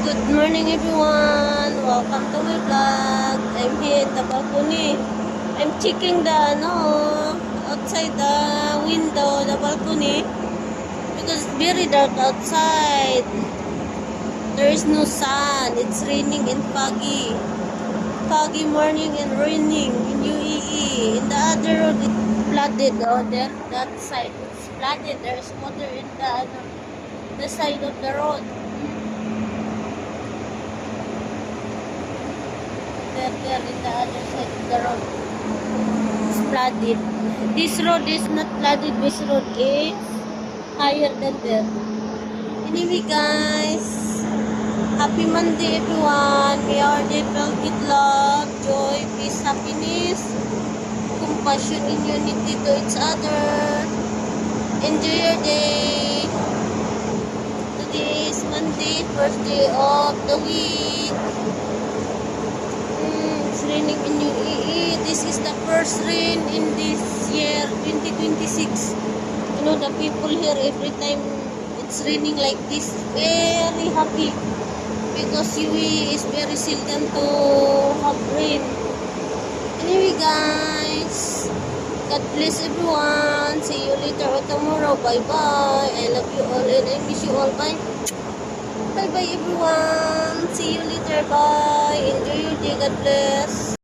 Good morning everyone! Welcome to my vlog. I'm here at the balcony. I'm checking the outside the window, the balcony, because it's very dark outside. There is no sun. It's raining and foggy. Foggy morning and raining in UAE. In the other road it's flooded. Oh, there, that side it's flooded. There's water in the side of the road. There in the other side of the road. It's flooded. This road is not flooded. This road is higher than there. Anyway guys, happy Monday everyone. May our day filled with love, joy, peace, happiness, compassion and unity to each other. Enjoy your day. Today is Monday, first day of the week. It's raining in UAE. This is the first rain in this year, 2026. You know, the people here, every time it's raining like this, very happy. Because UAE is very seldom to have rain. Anyway guys, God bless everyone. See you later or tomorrow. Bye bye. I love you all and I miss you all. Bye. Bye bye everyone. See you later. Bye. Enjoy your day. God bless.